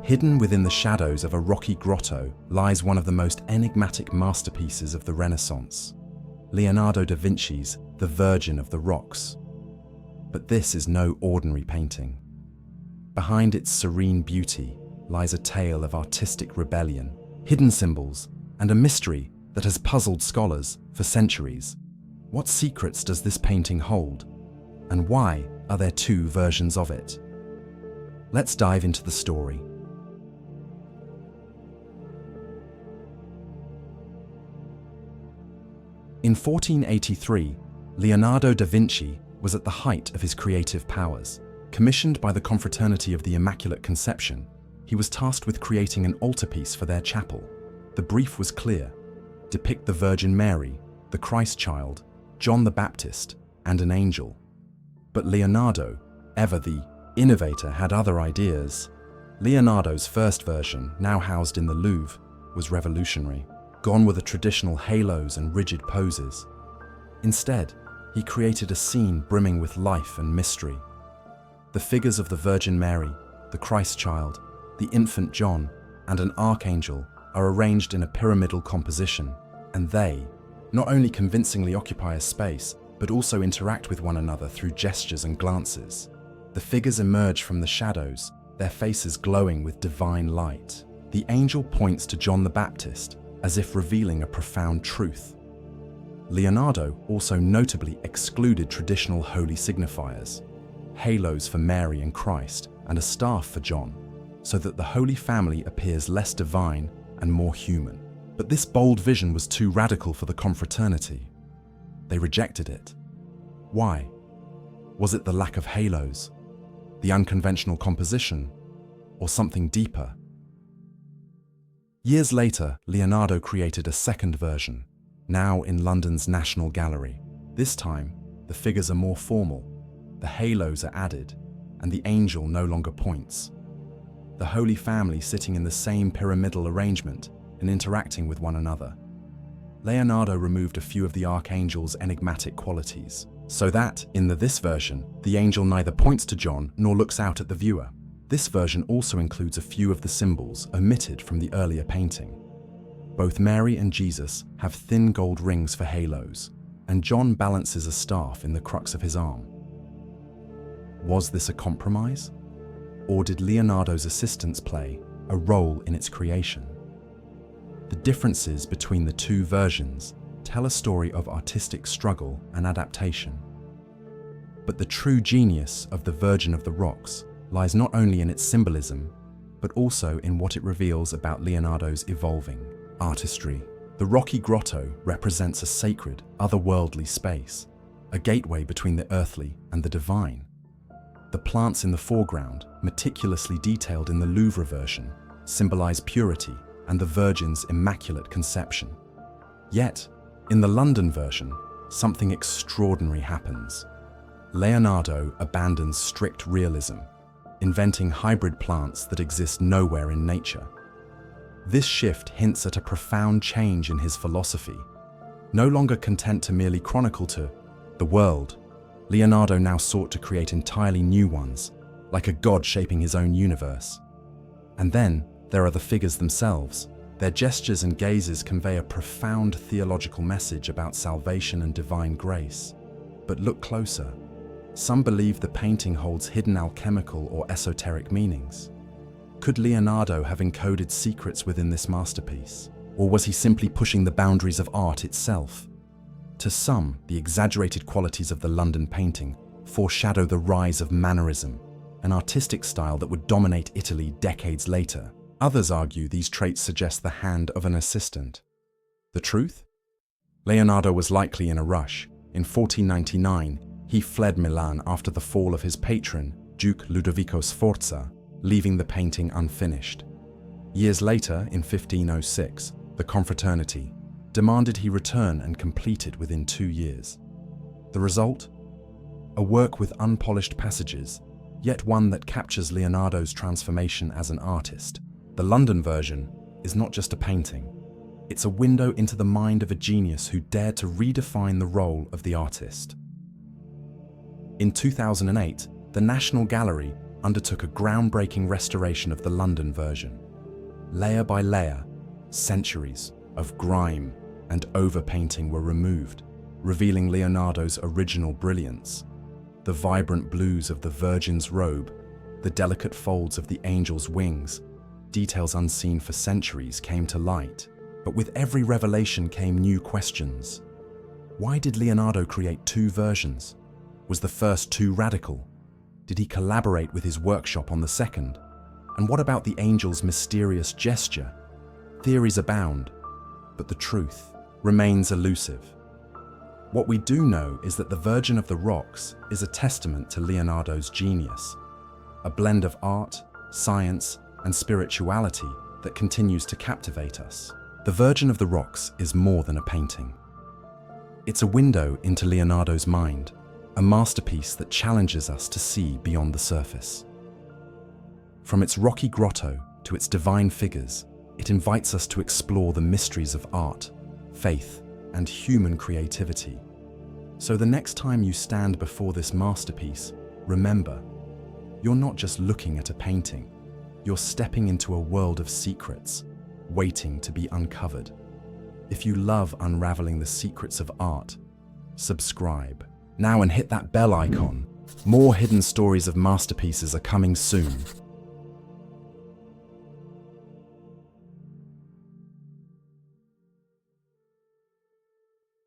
Hidden within the shadows of a rocky grotto lies one of the most enigmatic masterpieces of the Renaissance, Leonardo da Vinci's The Virgin of the Rocks. But this is no ordinary painting. Behind its serene beauty lies a tale of artistic rebellion, hidden symbols, and a mystery that has puzzled scholars for centuries. What secrets does this painting hold? And why are there two versions of it? Let's dive into the story. In 1483, Leonardo da Vinci was at the height of his creative powers. Commissioned by the Confraternity of the Immaculate Conception, he was tasked with creating an altarpiece for their chapel. The brief was clear: depict the Virgin Mary, the Christ child, John the Baptist, and an angel. But Leonardo, ever the innovator, had other ideas. Leonardo's first version, now housed in the Louvre, was revolutionary. Gone were the traditional halos and rigid poses. Instead, he created a scene brimming with life and mystery. The figures of the Virgin Mary, the Christ child, the infant John, and an archangel are arranged in a pyramidal composition, and they not only convincingly occupy a space, but also interact with one another through gestures and glances. The figures emerge from the shadows, their faces glowing with divine light. The angel points to John the Baptist, as if revealing a profound truth. Leonardo also notably excluded traditional holy signifiers, halos for Mary and Christ, and a staff for John, so that the Holy Family appears less divine and more human. But this bold vision was too radical for the confraternity. They rejected it. Why? Was it the lack of halos, the unconventional composition, or something deeper? Years later, Leonardo created a second version, now in London's National Gallery. This time, the figures are more formal, the halos are added, and the angel no longer points. The Holy Family sitting in the same pyramidal arrangement and interacting with one another. Leonardo removed a few of the archangel's enigmatic qualities, so that, in this version, the angel neither points to John nor looks out at the viewer. This version also includes a few of the symbols omitted from the earlier painting. Both Mary and Jesus have thin gold rings for halos, and John balances a staff in the crux of his arm. Was this a compromise? Or did Leonardo's assistants play a role in its creation? The differences between the two versions tell a story of artistic struggle and adaptation. But the true genius of the Virgin of the Rocks lies not only in its symbolism, but also in what it reveals about Leonardo's evolving artistry. The rocky grotto represents a sacred, otherworldly space, a gateway between the earthly and the divine. The plants in the foreground, meticulously detailed in the Louvre version, symbolize purity and the Virgin's immaculate conception. Yet, in the London version, something extraordinary happens. Leonardo abandons strict realism, inventing hybrid plants that exist nowhere in nature. This shift hints at a profound change in his philosophy. No longer content to merely chronicle to the world, Leonardo now sought to create entirely new ones, like a god shaping his own universe. And then there are the figures themselves. Their gestures and gazes convey a profound theological message about salvation and divine grace. But look closer. Some believe the painting holds hidden alchemical or esoteric meanings. Could Leonardo have encoded secrets within this masterpiece? Or was he simply pushing the boundaries of art itself? To some, the exaggerated qualities of the London painting foreshadow the rise of mannerism, an artistic style that would dominate Italy decades later. Others argue these traits suggest the hand of an assistant. The truth? Leonardo was likely in a rush. In 1499, he fled Milan after the fall of his patron, Duke Ludovico Sforza, leaving the painting unfinished. Years later, in 1506, the confraternity demanded he return and complete it within 2 years. The result? A work with unpolished passages, yet one that captures Leonardo's transformation as an artist. The London version is not just a painting. It's a window into the mind of a genius who dared to redefine the role of the artist. In 2008, the National Gallery undertook a groundbreaking restoration of the London version. Layer by layer, centuries of grime and overpainting were removed, revealing Leonardo's original brilliance. The vibrant blues of the Virgin's robe, the delicate folds of the angel's wings, details unseen for centuries came to light. But with every revelation came new questions. Why did Leonardo create two versions? Was the first too radical? Did he collaborate with his workshop on the second? And what about the angel's mysterious gesture? Theories abound, but the truth remains elusive. What we do know is that the Virgin of the Rocks is a testament to Leonardo's genius, a blend of art, science, and spirituality that continues to captivate us. The Virgin of the Rocks is more than a painting. It's a window into Leonardo's mind, a masterpiece that challenges us to see beyond the surface. From its rocky grotto to its divine figures, it invites us to explore the mysteries of art, faith, and human creativity. So the next time you stand before this masterpiece, remember, you're not just looking at a painting, you're stepping into a world of secrets, waiting to be uncovered. If you love unraveling the secrets of art, subscribe now and hit that bell icon. More hidden stories of masterpieces are coming soon.